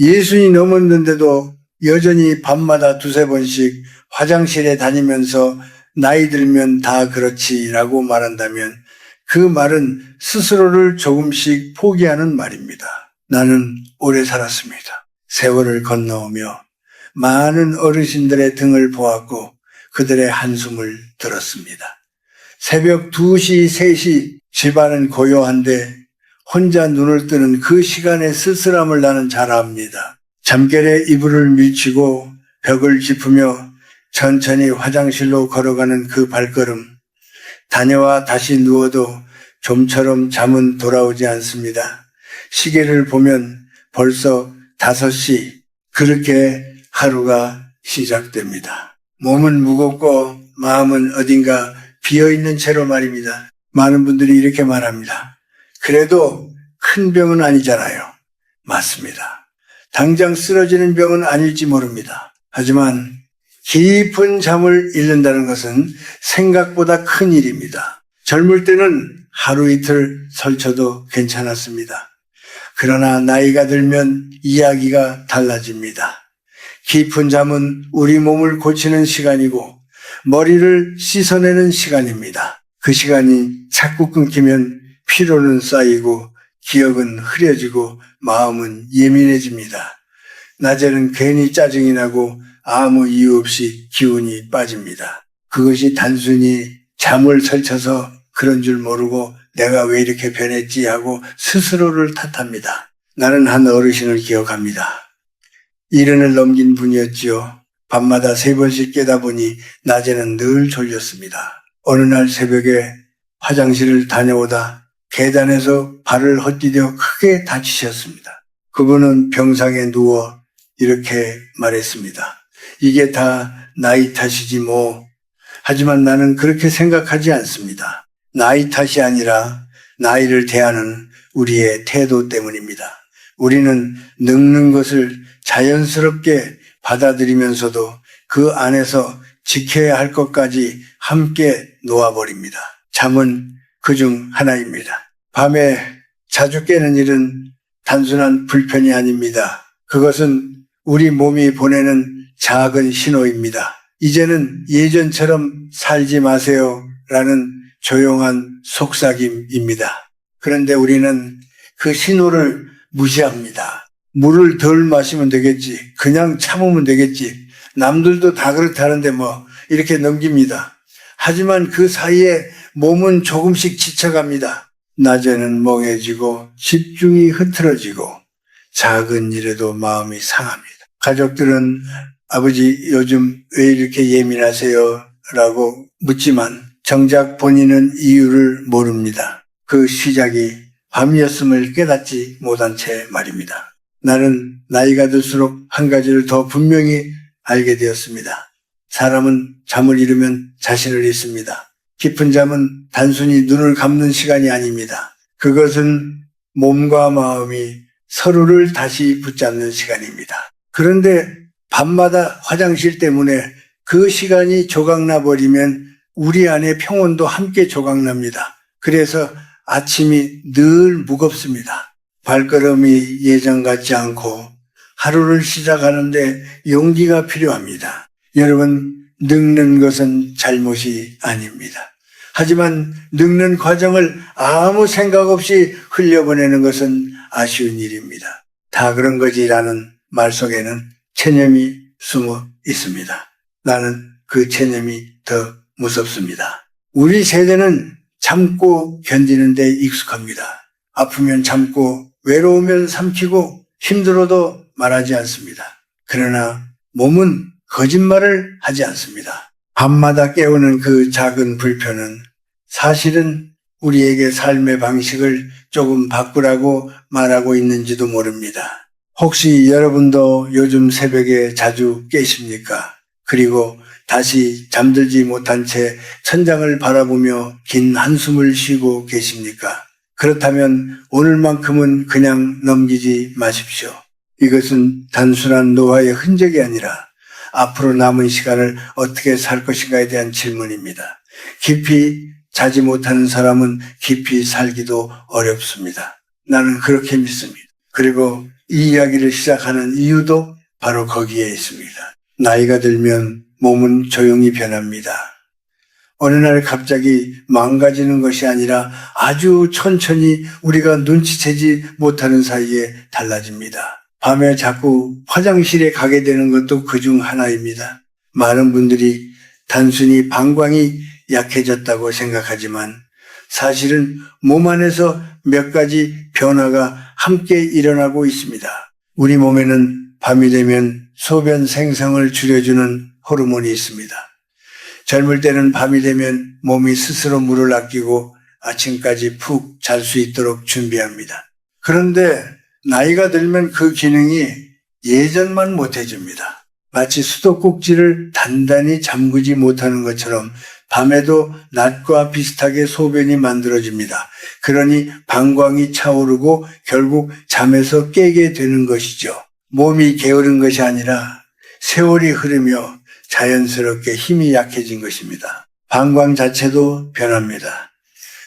예순이 넘었는데도 여전히 밤마다 두세 번씩 화장실에 다니면서 나이 들면 다 그렇지라고 말한다면 그 말은 스스로를 조금씩 포기하는 말입니다. 나는 오래 살았습니다. 세월을 건너오며 많은 어르신들의 등을 보았고 그들의 한숨을 들었습니다. 새벽 2시, 3시 집안은 고요한데 혼자 눈을 뜨는 그 시간의 쓸쓸함을 나는 잘 압니다. 잠결에 이불을 밀치고 벽을 짚으며 천천히 화장실로 걸어가는 그 발걸음. 다녀와 다시 누워도 좀처럼 잠은 돌아오지 않습니다. 시계를 보면 벌써 5시. 그렇게 하루가 시작됩니다. 몸은 무겁고 마음은 어딘가 비어있는 채로 말입니다. 많은 분들이 이렇게 말합니다. 그래도 큰 병은 아니잖아요. 맞습니다. 당장 쓰러지는 병은 아닐지 모릅니다. 하지만 깊은 잠을 잃는다는 것은 생각보다 큰 일입니다. 젊을 때는 하루 이틀 설쳐도 괜찮았습니다. 그러나 나이가 들면 이야기가 달라집니다. 깊은 잠은 우리 몸을 고치는 시간이고 머리를 씻어내는 시간입니다. 그 시간이 자꾸 끊기면 피로는 쌓이고 기억은 흐려지고 마음은 예민해집니다. 낮에는 괜히 짜증이 나고 아무 이유 없이 기운이 빠집니다. 그것이 단순히 잠을 설쳐서 그런 줄 모르고 내가 왜 이렇게 변했지 하고 스스로를 탓합니다. 나는 한 어르신을 기억합니다. 70을 넘긴 분이었지요. 밤마다 3번씩 깨다 보니 낮에는 늘 졸렸습니다. 어느 날 새벽에 화장실을 다녀오다 계단에서 발을 헛디뎌 크게 다치셨습니다. 그분은 병상에 누워 이렇게 말했습니다. 이게 다 나이 탓이지 뭐. 하지만 나는 그렇게 생각하지 않습니다. 나이 탓이 아니라 나이를 대하는 우리의 태도 때문입니다. 우리는 늙는 것을 자연스럽게 받아들이면서도 그 안에서 지켜야 할 것까지 함께 놓아버립니다. 잠은 그중 하나입니다. 밤에 자주 깨는 일은 단순한 불편이 아닙니다. 그것은 우리 몸이 보내는 작은 신호입니다. 이제는 예전처럼 살지 마세요 라는 조용한 속삭임입니다. 그런데 우리는 그 신호를 무시합니다. 물을 덜 마시면 되겠지. 그냥 참으면 되겠지. 남들도 다 그렇다는데 뭐 이렇게 넘깁니다. 하지만 그 사이에 몸은 조금씩 지쳐갑니다. 낮에는 멍해지고 집중이 흐트러지고 작은 일에도 마음이 상합니다. 가족들은 아버지 요즘 왜 이렇게 예민하세요? 라고 묻지만 정작 본인은 이유를 모릅니다. 그 시작이 밤이었음을 깨닫지 못한 채 말입니다. 나는 나이가 들수록 한 가지를 더 분명히 알게 되었습니다. 사람은 잠을 잃으면 자신을 잃습니다. 깊은 잠은 단순히 눈을 감는 시간이 아닙니다. 그것은 몸과 마음이 서로를 다시 붙잡는 시간입니다. 그런데 밤마다 화장실 때문에 그 시간이 조각나 버리면 우리 안의 평온도 함께 조각납니다. 그래서 아침이 늘 무겁습니다. 발걸음이 예전 같지 않고 하루를 시작하는데 용기가 필요합니다. 여러분, 늙는 것은 잘못이 아닙니다. 하지만 늙는 과정을 아무 생각 없이 흘려보내는 것은 아쉬운 일입니다. 다 그런 거지라는 말 속에는 체념이 숨어 있습니다. 나는 그 체념이 더 무섭습니다. 우리 세대는 참고 견디는 데 익숙합니다. 아프면 참고 외로우면 삼키고 힘들어도 말하지 않습니다. 그러나 몸은 거짓말을 하지 않습니다. 밤마다 깨우는 그 작은 불편은 사실은 우리에게 삶의 방식을 조금 바꾸라고 말하고 있는지도 모릅니다. 혹시 여러분도 요즘 새벽에 자주 깨십니까? 그리고 다시 잠들지 못한 채 천장을 바라보며 긴 한숨을 쉬고 계십니까? 그렇다면 오늘만큼은 그냥 넘기지 마십시오. 이것은 단순한 노화의 흔적이 아니라 앞으로 남은 시간을 어떻게 살 것인가에 대한 질문입니다. 깊이 자지 못하는 사람은 깊이 살기도 어렵습니다. 나는 그렇게 믿습니다. 그리고 이 이야기를 시작하는 이유도 바로 거기에 있습니다. 나이가 들면 몸은 조용히 변합니다. 어느 날 갑자기 망가지는 것이 아니라 아주 천천히 우리가 눈치채지 못하는 사이에 달라집니다. 밤에 자꾸 화장실에 가게 되는 것도 그중 하나입니다. 많은 분들이 단순히 방광이 약해졌다고 생각하지만 사실은 몸 안에서 몇 가지 변화가 함께 일어나고 있습니다. 우리 몸에는 밤이 되면 소변 생성을 줄여주는 호르몬이 있습니다. 젊을 때는 밤이 되면 몸이 스스로 물을 아끼고 아침까지 푹 잘 수 있도록 준비합니다. 그런데 나이가 들면 그 기능이 예전만 못해집니다. 마치 수도꼭지를 단단히 잠그지 못하는 것처럼 밤에도 낮과 비슷하게 소변이 만들어집니다. 그러니 방광이 차오르고 결국 잠에서 깨게 되는 것이죠. 몸이 게으른 것이 아니라 세월이 흐르며 자연스럽게 힘이 약해진 것입니다. 방광 자체도 변합니다.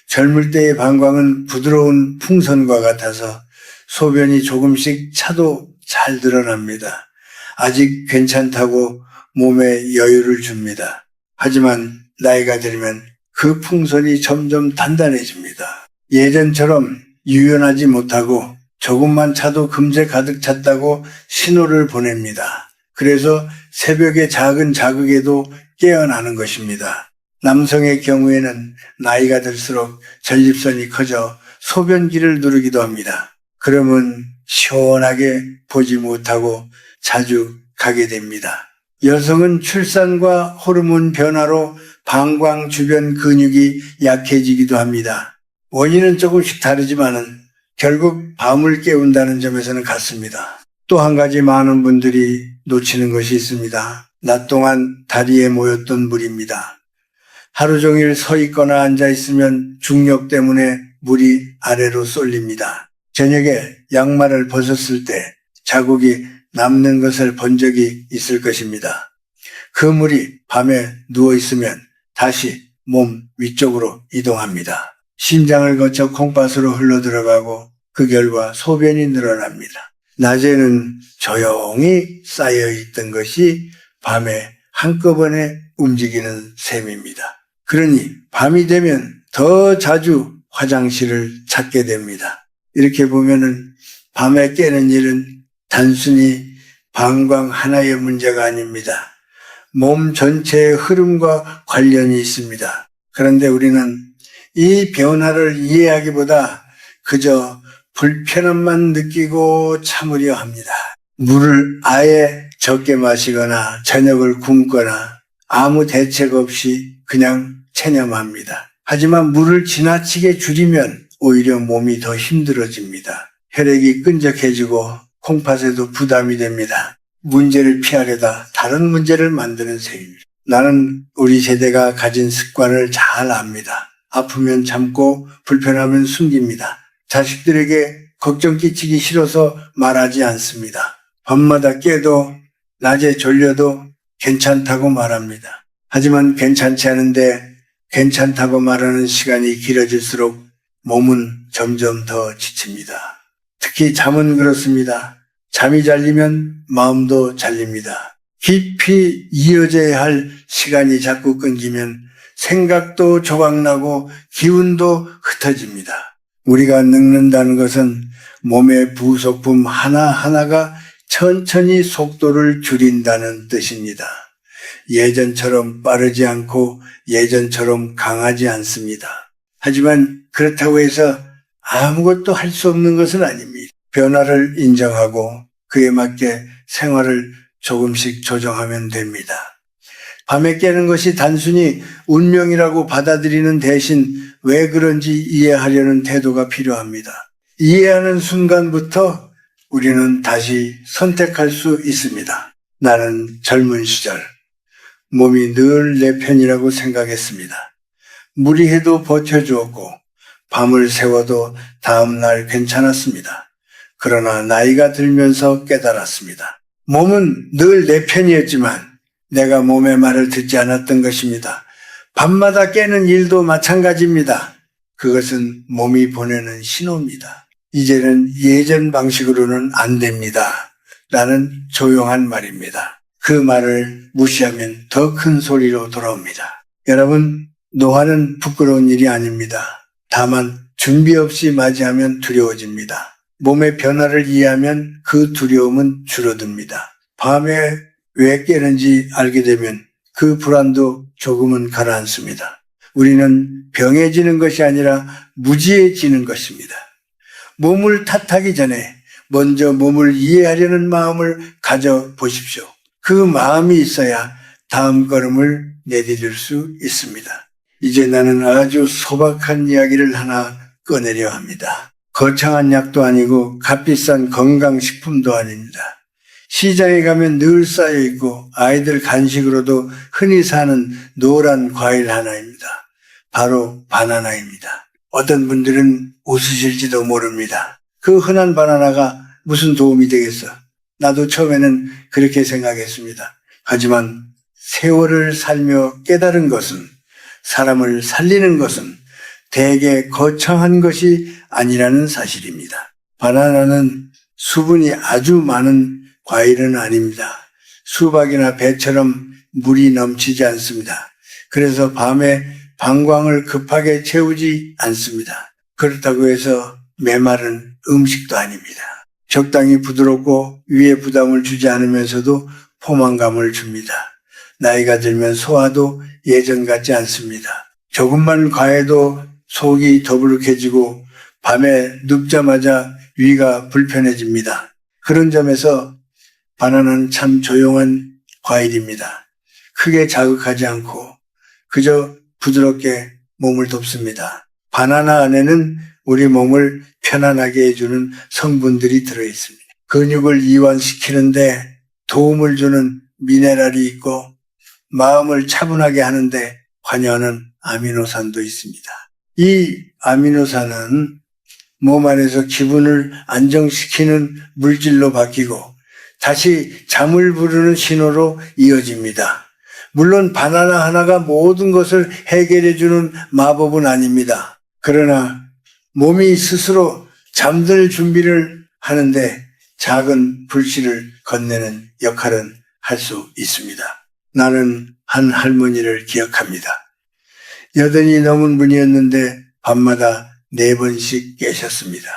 젊을 때의 방광은 부드러운 풍선과 같아서 소변이 조금씩 차도 잘 드러납니다. 아직 괜찮다고 몸에 여유를 줍니다. 하지만 나이가 들면 그 풍선이 점점 단단해집니다. 예전처럼 유연하지 못하고 조금만 차도 금세 가득 찼다고 신호를 보냅니다. 그래서 새벽의 작은 자극에도 깨어나는 것입니다. 남성의 경우에는 나이가 들수록 전립선이 커져 소변기를 누르기도 합니다. 그러면 시원하게 보지 못하고 자주 가게 됩니다. 여성은 출산과 호르몬 변화로 방광 주변 근육이 약해지기도 합니다. 원인은 조금씩 다르지만은 결국 밤을 깨운다는 점에서는 같습니다. 또 한 가지 많은 분들이 놓치는 것이 있습니다. 낮 동안 다리에 모였던 물입니다. 하루 종일 서 있거나 앉아 있으면 중력 때문에 물이 아래로 쏠립니다. 저녁에 양말을 벗었을 때 자국이 남는 것을 본 적이 있을 것입니다. 그 물이 밤에 누워 있으면 다시 몸 위쪽으로 이동합니다. 심장을 거쳐 콩팥으로 흘러 들어가고 그 결과 소변이 늘어납니다. 낮에는 조용히 쌓여 있던 것이 밤에 한꺼번에 움직이는 셈입니다. 그러니 밤이 되면 더 자주 화장실을 찾게 됩니다. 이렇게 보면은 밤에 깨는 일은 단순히 방광 하나의 문제가 아닙니다. 몸 전체의 흐름과 관련이 있습니다. 그런데 우리는 이 변화를 이해하기보다 그저 불편함만 느끼고 참으려 합니다. 물을 아예 적게 마시거나 저녁을 굶거나 아무 대책 없이 그냥 체념합니다. 하지만 물을 지나치게 줄이면 오히려 몸이 더 힘들어집니다. 혈액이 끈적해지고 콩팥에도 부담이 됩니다. 문제를 피하려다 다른 문제를 만드는 셈입니다. 나는 우리 세대가 가진 습관을 잘 압니다. 아프면 참고 불편하면 숨깁니다. 자식들에게 걱정 끼치기 싫어서 말하지 않습니다. 밤마다 깨도 낮에 졸려도 괜찮다고 말합니다. 하지만 괜찮지 않은데 괜찮다고 말하는 시간이 길어질수록 몸은 점점 더 지칩니다. 특히 잠은 그렇습니다. 잠이 잘리면 마음도 잘립니다. 깊이 이어져야 할 시간이 자꾸 끊기면 생각도 조각나고 기운도 흩어집니다. 우리가 늙는다는 것은 몸의 부속품 하나하나가 천천히 속도를 줄인다는 뜻입니다. 예전처럼 빠르지 않고 예전처럼 강하지 않습니다. 하지만 그렇다고 해서 아무것도 할 수 없는 것은 아닙니다. 변화를 인정하고 그에 맞게 생활을 조금씩 조정하면 됩니다. 밤에 깨는 것이 단순히 운명이라고 받아들이는 대신 왜 그런지 이해하려는 태도가 필요합니다. 이해하는 순간부터 우리는 다시 선택할 수 있습니다. 나는 젊은 시절 몸이 늘 내 편이라고 생각했습니다. 무리해도 버텨주었고 밤을 새워도 다음날 괜찮았습니다. 그러나 나이가 들면서 깨달았습니다. 몸은 늘 내 편이었지만 내가 몸의 말을 듣지 않았던 것입니다. 밤마다 깨는 일도 마찬가지입니다. 그것은 몸이 보내는 신호입니다. 이제는 예전 방식으로는 안 됩니다. 라는 조용한 말입니다. 그 말을 무시하면 더 큰 소리로 돌아옵니다. 여러분, 노화는 부끄러운 일이 아닙니다. 다만 준비 없이 맞이하면 두려워집니다. 몸의 변화를 이해하면 그 두려움은 줄어듭니다. 밤에 왜 깨는지 알게 되면 그 불안도 조금은 가라앉습니다. 우리는 병해지는 것이 아니라 무지해지는 것입니다. 몸을 탓하기 전에 먼저 몸을 이해하려는 마음을 가져보십시오. 그 마음이 있어야 다음 걸음을 내디딜 수 있습니다. 이제 나는 아주 소박한 이야기를 하나 꺼내려 합니다. 거창한 약도 아니고 값비싼 건강식품도 아닙니다. 시장에 가면 늘 쌓여있고 아이들 간식으로도 흔히 사는 노란 과일 하나입니다. 바로 바나나입니다. 어떤 분들은 웃으실지도 모릅니다. 그 흔한 바나나가 무슨 도움이 되겠어? 나도 처음에는 그렇게 생각했습니다. 하지만 세월을 살며 깨달은 것은, 사람을 살리는 것은 대개 거창한 것이 아니라는 사실입니다. 바나나는 수분이 아주 많은 과일은 아닙니다. 수박이나 배처럼 물이 넘치지 않습니다. 그래서 밤에 방광을 급하게 채우지 않습니다. 그렇다고 해서 메마른 음식도 아닙니다. 적당히 부드럽고 위에 부담을 주지 않으면서도 포만감을 줍니다. 나이가 들면 소화도 예전 같지 않습니다. 조금만 과해도 속이 더부룩해지고 밤에 눕자마자 위가 불편해집니다. 그런 점에서 바나나는 참 조용한 과일입니다. 크게 자극하지 않고 그저 부드럽게 몸을 돕습니다. 바나나 안에는 우리 몸을 편안하게 해주는 성분들이 들어있습니다. 근육을 이완시키는데 도움을 주는 미네랄이 있고 마음을 차분하게 하는데 관여하는 아미노산도 있습니다. 이 아미노산은 몸 안에서 기분을 안정시키는 물질로 바뀌고 다시 잠을 부르는 신호로 이어집니다. 물론 바나나 하나가 모든 것을 해결해주는 마법은 아닙니다. 그러나 몸이 스스로 잠들 준비를 하는데 작은 불씨를 건네는 역할은 할 수 있습니다. 나는 한 할머니를 기억합니다. 80이 넘은 분이었는데 밤마다 4번씩 깨셨습니다.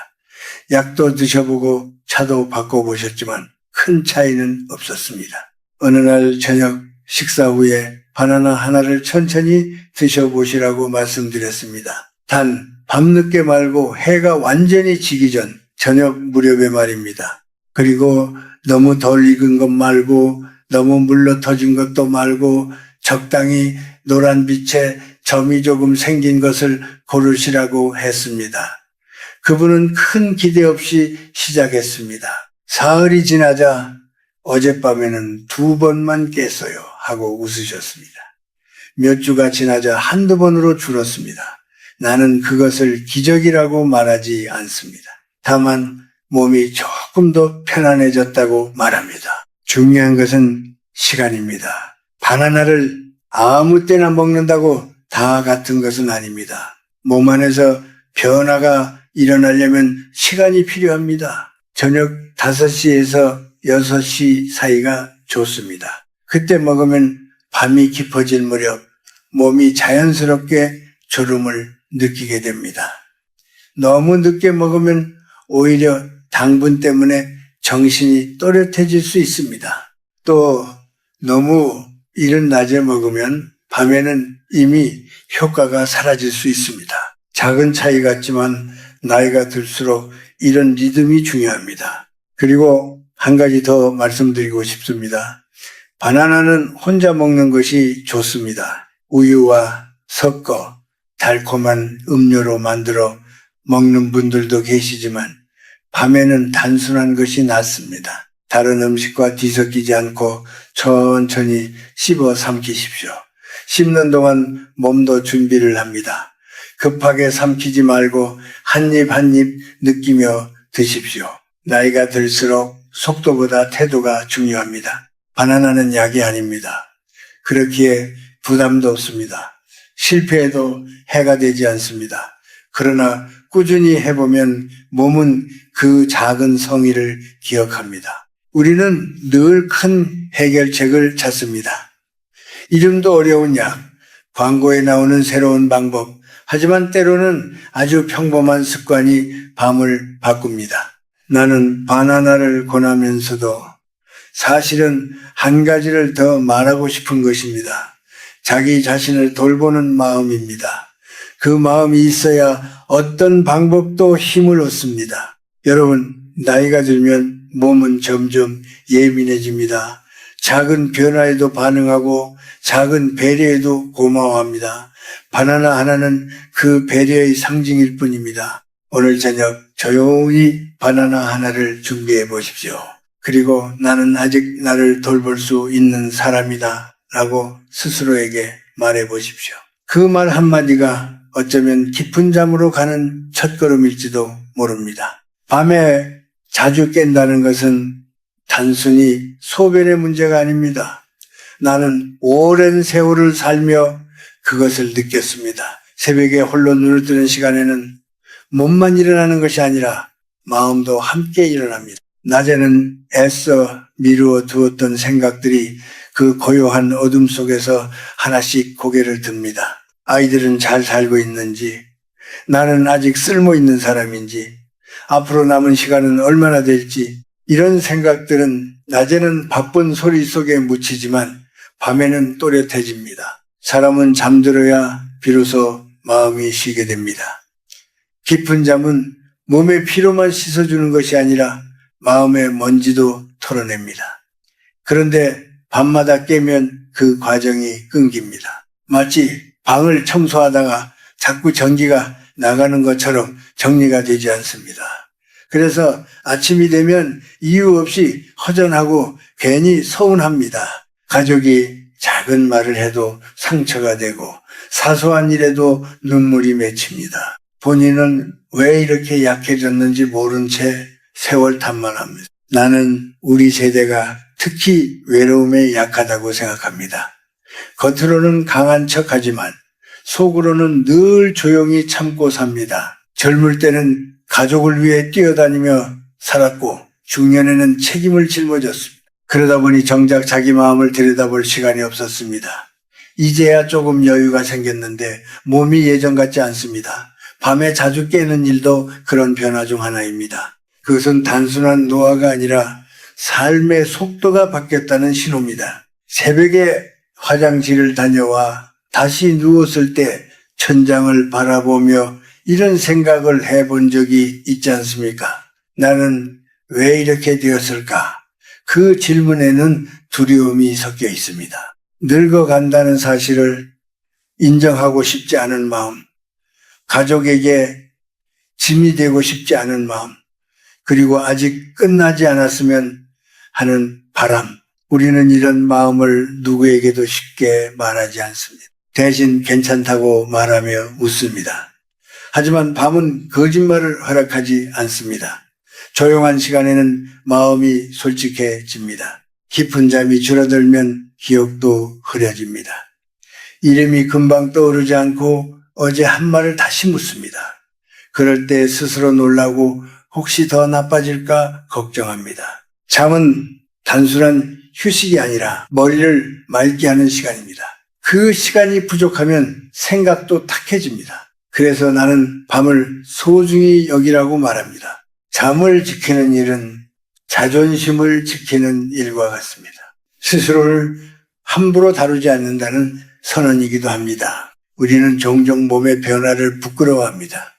약도 드셔보고 차도 바꿔보셨지만 큰 차이는 없었습니다. 어느 날 저녁 식사 후에 바나나 하나를 천천히 드셔보시라고 말씀드렸습니다. 단 밤늦게 말고 해가 완전히 지기 전 저녁 무렵에 말입니다. 그리고 너무 덜 익은 것 말고 너무 물러 터진 것도 말고 적당히 노란 빛에 점이 조금 생긴 것을 고르시라고 했습니다. 그분은 큰 기대 없이 시작했습니다. 사흘이 지나자 어젯밤에는 2번만 깼어요 하고 웃으셨습니다. 몇 주가 지나자 한두 번으로 줄었습니다. 나는 그것을 기적이라고 말하지 않습니다. 다만 몸이 조금 더 편안해졌다고 말합니다. 중요한 것은 시간입니다. 바나나를 아무 때나 먹는다고 다 같은 것은 아닙니다. 몸 안에서 변화가 일어나려면 시간이 필요합니다. 저녁 5시에서 6시 사이가 좋습니다. 그때 먹으면 밤이 깊어질 무렵 몸이 자연스럽게 졸음을 느끼게 됩니다. 너무 늦게 먹으면 오히려 당분 때문에 정신이 또렷해질 수 있습니다. 또 너무 이른 낮에 먹으면 밤에는 이미 효과가 사라질 수 있습니다. 작은 차이 같지만 나이가 들수록 이런 리듬이 중요합니다. 그리고 한 가지 더 말씀드리고 싶습니다. 바나나는 혼자 먹는 것이 좋습니다. 우유와 섞어 달콤한 음료로 만들어 먹는 분들도 계시지만 밤에는 단순한 것이 낫습니다. 다른 음식과 뒤섞이지 않고 천천히 씹어 삼키십시오. 씹는 동안 몸도 준비를 합니다. 급하게 삼키지 말고 한 입 한 입 느끼며 드십시오. 나이가 들수록 속도보다 태도가 중요합니다. 바나나는 약이 아닙니다. 그렇기에 부담도 없습니다. 실패해도 해가 되지 않습니다. 그러나 꾸준히 해보면 몸은 그 작은 성의를 기억합니다. 우리는 늘 큰 해결책을 찾습니다. 이름도 어려운 약, 광고에 나오는 새로운 방법, 하지만 때로는 아주 평범한 습관이 밤을 바꿉니다. 나는 바나나를 권하면서도 사실은 한 가지를 더 말하고 싶은 것입니다. 자기 자신을 돌보는 마음입니다. 그 마음이 있어야 어떤 방법도 힘을 얻습니다. 여러분, 나이가 들면 몸은 점점 예민해집니다. 작은 변화에도 반응하고 작은 배려에도 고마워합니다. 바나나 하나는 그 배려의 상징일 뿐입니다. 오늘 저녁 조용히 바나나 하나를 준비해 보십시오. 그리고 나는 아직 나를 돌볼 수 있는 사람이다 라고 스스로에게 말해 보십시오. 그 말 한마디가 어쩌면 깊은 잠으로 가는 첫걸음일지도 모릅니다. 밤에 자주 깬다는 것은 단순히 소변의 문제가 아닙니다. 나는 오랜 세월을 살며 그것을 느꼈습니다. 새벽에 홀로 눈을 뜨는 시간에는 몸만 일어나는 것이 아니라 마음도 함께 일어납니다. 낮에는 애써 미루어 두었던 생각들이 그 고요한 어둠 속에서 하나씩 고개를 듭니다. 아이들은 잘 살고 있는지, 나는 아직 쓸모 있는 사람인지, 앞으로 남은 시간은 얼마나 될지, 이런 생각들은 낮에는 바쁜 소리 속에 묻히지만 밤에는 또렷해집니다. 사람은 잠들어야 비로소 마음이 쉬게 됩니다. 깊은 잠은 몸의 피로만 씻어주는 것이 아니라 마음의 먼지도 털어냅니다. 그런데 밤마다 깨면 그 과정이 끊깁니다. 마치 방을 청소하다가 자꾸 전기가 나가는 것처럼 정리가 되지 않습니다. 그래서 아침이 되면 이유 없이 허전하고 괜히 서운합니다. 가족이 작은 말을 해도 상처가 되고 사소한 일에도 눈물이 맺힙니다. 본인은 왜 이렇게 약해졌는지 모른 채 세월 탓만 합니다. 나는 우리 세대가 특히 외로움에 약하다고 생각합니다. 겉으로는 강한 척하지만 속으로는 늘 조용히 참고 삽니다. 젊을 때는 가족을 위해 뛰어다니며 살았고 중년에는 책임을 짊어졌습니다. 그러다 보니 정작 자기 마음을 들여다볼 시간이 없었습니다. 이제야 조금 여유가 생겼는데 몸이 예전 같지 않습니다. 밤에 자주 깨는 일도 그런 변화 중 하나입니다. 그것은 단순한 노화가 아니라 삶의 속도가 바뀌었다는 신호입니다. 새벽에 화장실을 다녀와 다시 누웠을 때 천장을 바라보며 이런 생각을 해본 적이 있지 않습니까? 나는 왜 이렇게 되었을까? 그 질문에는 두려움이 섞여 있습니다. 늙어간다는 사실을 인정하고 싶지 않은 마음, 가족에게 짐이 되고 싶지 않은 마음, 그리고 아직 끝나지 않았으면 하는 바람. 우리는 이런 마음을 누구에게도 쉽게 말하지 않습니다. 대신 괜찮다고 말하며 웃습니다. 하지만 밤은 거짓말을 허락하지 않습니다. 조용한 시간에는 마음이 솔직해집니다. 깊은 잠이 줄어들면 기억도 흐려집니다. 이름이 금방 떠오르지 않고 어제 한 말을 다시 묻습니다. 그럴 때 스스로 놀라고 혹시 더 나빠질까 걱정합니다. 잠은 단순한 휴식이 아니라 머리를 맑게 하는 시간입니다. 그 시간이 부족하면 생각도 탁해집니다. 그래서 나는 밤을 소중히 여기라고 말합니다. 잠을 지키는 일은 자존심을 지키는 일과 같습니다. 스스로를 함부로 다루지 않는다는 선언이기도 합니다. 우리는 종종 몸의 변화를 부끄러워합니다.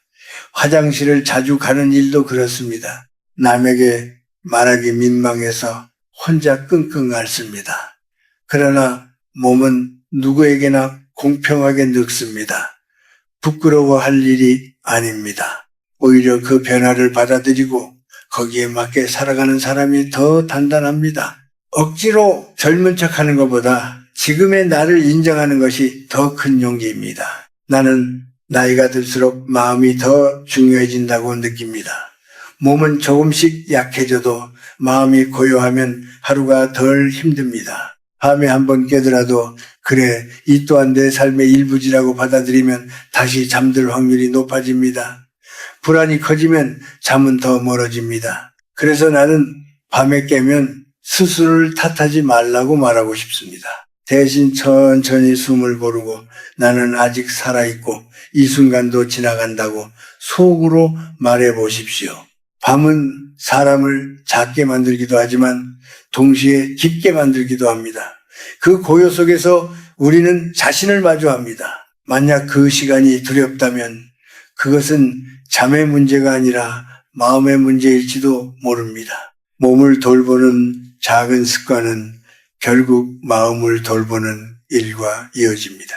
화장실을 자주 가는 일도 그렇습니다. 남에게 말하기 민망해서 혼자 끙끙 앓습니다. 그러나 몸은 누구에게나 공평하게 늙습니다. 부끄러워할 일이 아닙니다. 오히려 그 변화를 받아들이고 거기에 맞게 살아가는 사람이 더 단단합니다. 억지로 젊은 척하는 것보다 지금의 나를 인정하는 것이 더 큰 용기입니다. 나는 나이가 들수록 마음이 더 중요해진다고 느낍니다. 몸은 조금씩 약해져도 마음이 고요하면 하루가 덜 힘듭니다. 밤에 한번 깨더라도 그래, 이 또한 내 삶의 일부지라고 받아들이면 다시 잠들 확률이 높아집니다. 불안이 커지면 잠은 더 멀어집니다. 그래서 나는 밤에 깨면 스스로를 탓하지 말라고 말하고 싶습니다. 대신 천천히 숨을 고르고 나는 아직 살아있고 이 순간도 지나간다고 속으로 말해 보십시오. 밤은 사람을 작게 만들기도 하지만 동시에 깊게 만들기도 합니다. 그 고요 속에서 우리는 자신을 마주합니다. 만약 그 시간이 두렵다면 그것은 잠의 문제가 아니라 마음의 문제일지도 모릅니다. 몸을 돌보는 작은 습관은 결국 마음을 돌보는 일과 이어집니다.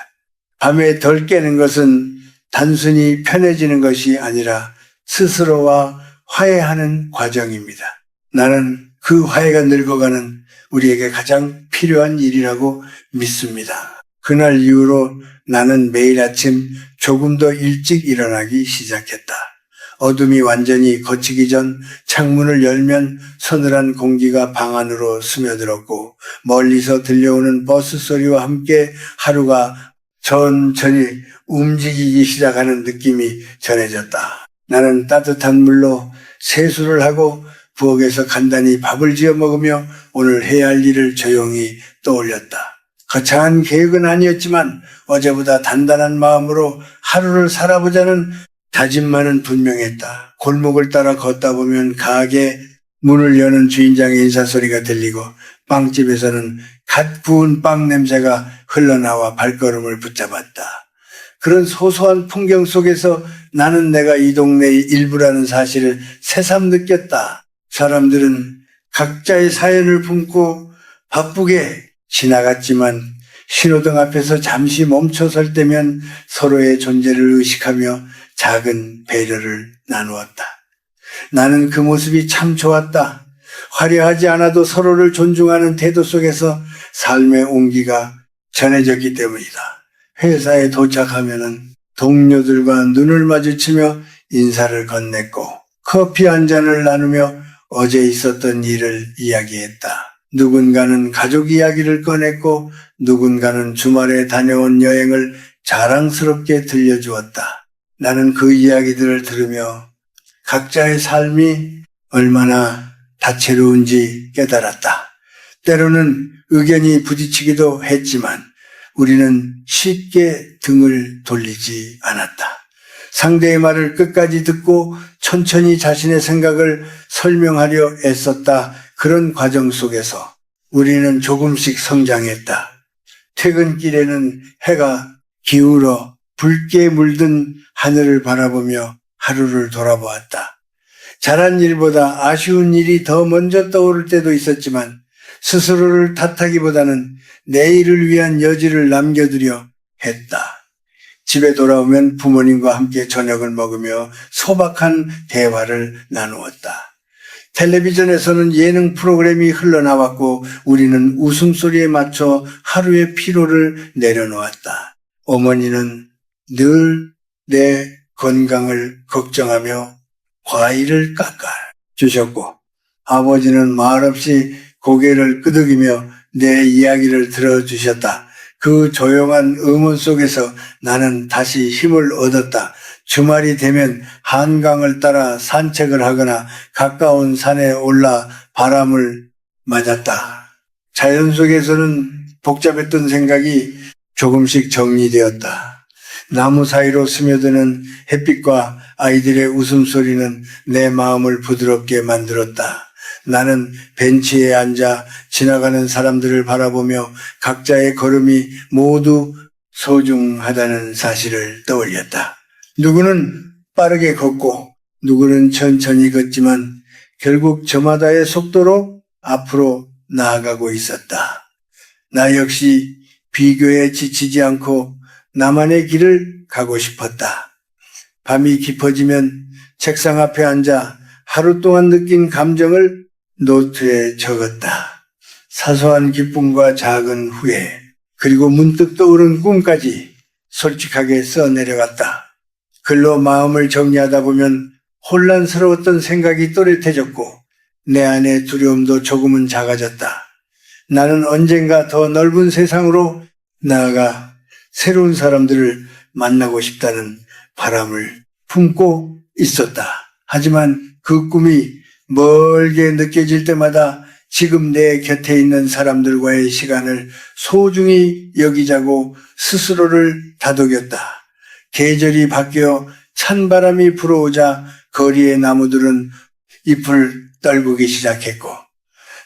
밤에 덜 깨는 것은 단순히 편해지는 것이 아니라 스스로와 화해하는 과정입니다. 나는 그 화해가 늙어가는 우리에게 가장 필요한 일이라고 믿습니다. 그날 이후로 나는 매일 아침 조금 더 일찍 일어나기 시작했다. 어둠이 완전히 걷히기 전 창문을 열면 서늘한 공기가 방 안으로 스며들었고 멀리서 들려오는 버스 소리와 함께 하루가 천천히 움직이기 시작하는 느낌이 전해졌다. 나는 따뜻한 물로 세수를 하고 부엌에서 간단히 밥을 지어 먹으며 오늘 해야 할 일을 조용히 떠올렸다. 거창한 계획은 아니었지만 어제보다 단단한 마음으로 하루를 살아보자는 다짐만은 분명했다. 골목을 따라 걷다 보면 가게 문을 여는 주인장의 인사소리가 들리고 빵집에서는 갓 구운 빵 냄새가 흘러나와 발걸음을 붙잡았다. 그런 소소한 풍경 속에서 나는 내가 이 동네의 일부라는 사실을 새삼 느꼈다. 사람들은 각자의 사연을 품고 바쁘게 지나갔지만 신호등 앞에서 잠시 멈춰설 때면 서로의 존재를 의식하며 작은 배려를 나누었다. 나는 그 모습이 참 좋았다. 화려하지 않아도 서로를 존중하는 태도 속에서 삶의 온기가 전해졌기 때문이다. 회사에 도착하면은 동료들과 눈을 마주치며 인사를 건넸고 커피 한 잔을 나누며 어제 있었던 일을 이야기했다. 누군가는 가족 이야기를 꺼냈고 누군가는 주말에 다녀온 여행을 자랑스럽게 들려주었다. 나는 그 이야기들을 들으며 각자의 삶이 얼마나 다채로운지 깨달았다. 때로는 의견이 부딪히기도 했지만 우리는 쉽게 등을 돌리지 않았다. 상대의 말을 끝까지 듣고 천천히 자신의 생각을 설명하려 애썼다. 그런 과정 속에서 우리는 조금씩 성장했다. 퇴근길에는 해가 기울어 붉게 물든 하늘을 바라보며 하루를 돌아보았다. 잘한 일보다 아쉬운 일이 더 먼저 떠오를 때도 있었지만 스스로를 탓하기보다는 내일을 위한 여지를 남겨두려 했다. 집에 돌아오면 부모님과 함께 저녁을 먹으며 소박한 대화를 나누었다. 텔레비전에서는 예능 프로그램이 흘러나왔고 우리는 웃음소리에 맞춰 하루의 피로를 내려놓았다. 어머니는 늘 내 건강을 걱정하며 과일을 깎아 주셨고 아버지는 말없이 고개를 끄덕이며 내 이야기를 들어주셨다. 그 조용한 음원 속에서 나는 다시 힘을 얻었다. 주말이 되면 한강을 따라 산책을 하거나 가까운 산에 올라 바람을 맞았다. 자연 속에서는 복잡했던 생각이 조금씩 정리되었다. 나무 사이로 스며드는 햇빛과 아이들의 웃음소리는 내 마음을 부드럽게 만들었다. 나는 벤치에 앉아 지나가는 사람들을 바라보며 각자의 걸음이 모두 소중하다는 사실을 떠올렸다. 누구는 빠르게 걷고 누구는 천천히 걷지만 결국 저마다의 속도로 앞으로 나아가고 있었다. 나 역시 비교에 지치지 않고 나만의 길을 가고 싶었다. 밤이 깊어지면 책상 앞에 앉아 하루 동안 느낀 감정을 노트에 적었다. 사소한 기쁨과 작은 후회, 그리고 문득 떠오른 꿈까지 솔직하게 써내려갔다. 글로 마음을 정리하다 보면 혼란스러웠던 생각이 또렷해졌고 내 안의 두려움도 조금은 작아졌다. 나는 언젠가 더 넓은 세상으로 나아가 새로운 사람들을 만나고 싶다는 바람을 품고 있었다. 하지만 그 꿈이 멀게 느껴질 때마다 지금 내 곁에 있는 사람들과의 시간을 소중히 여기자고 스스로를 다독였다. 계절이 바뀌어 찬바람이 불어오자 거리의 나무들은 잎을 떨구기 시작했고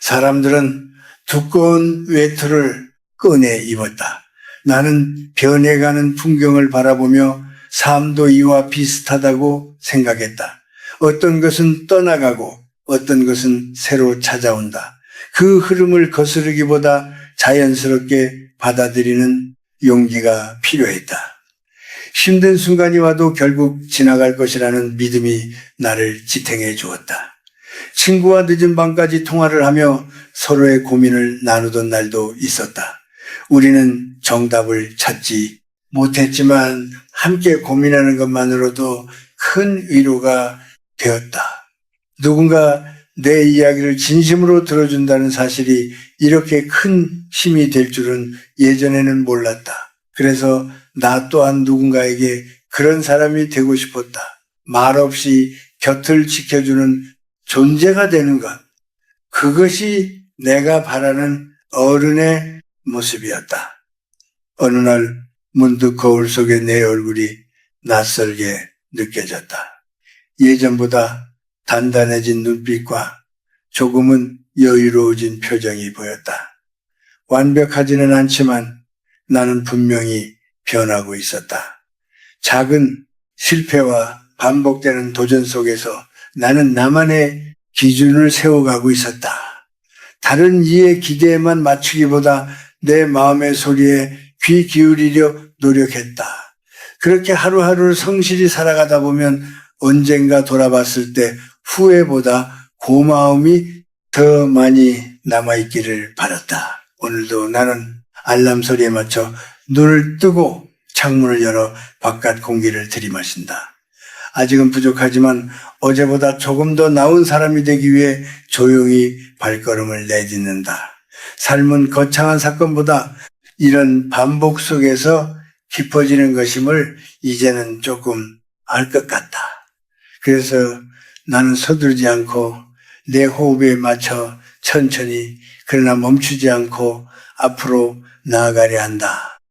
사람들은 두꺼운 외투를 꺼내 입었다. 나는 변해가는 풍경을 바라보며 삶도 이와 비슷하다고 생각했다. 어떤 것은 떠나가고 어떤 것은 새로 찾아온다. 그 흐름을 거스르기보다 자연스럽게 받아들이는 용기가 필요했다. 힘든 순간이 와도 결국 지나갈 것이라는 믿음이 나를 지탱해 주었다. 친구와 늦은 밤까지 통화를 하며 서로의 고민을 나누던 날도 있었다. 우리는 정답을 찾지 못했지만 함께 고민하는 것만으로도 큰 위로가 되었다. 누군가 내 이야기를 진심으로 들어준다는 사실이 이렇게 큰 힘이 될 줄은 예전에는 몰랐다. 그래서 나 또한 누군가에게 그런 사람이 되고 싶었다. 말없이 곁을 지켜주는 존재가 되는 것. 그것이 내가 바라는 어른의 모습이었다. 어느 날 문득 거울 속에 내 얼굴이 낯설게 느껴졌다. 예전보다 단단해진 눈빛과 조금은 여유로워진 표정이 보였다. 완벽하지는 않지만 나는 분명히 변하고 있었다. 작은 실패와 반복되는 도전 속에서 나는 나만의 기준을 세워가고 있었다. 다른 이의 기대에만 맞추기보다 내 마음의 소리에 귀 기울이려 노력했다. 그렇게 하루하루를 성실히 살아가다 보면 언젠가 돌아봤을 때 후회보다 고마움이 더 많이 남아있기를 바랐다. 오늘도 나는 알람 소리에 맞춰 눈을 뜨고 창문을 열어 바깥 공기를 들이마신다. 아직은 부족하지만 어제보다 조금 더 나은 사람이 되기 위해 조용히 발걸음을 내딛는다. 삶은 거창한 사건보다 이런 반복 속에서 깊어지는 것임을 이제는 조금 알 것 같다. 그래서 나는 서두르지 않고 내 호흡에 맞춰 천천히 그러나 멈추지 않고 앞으로 나아가려 한다.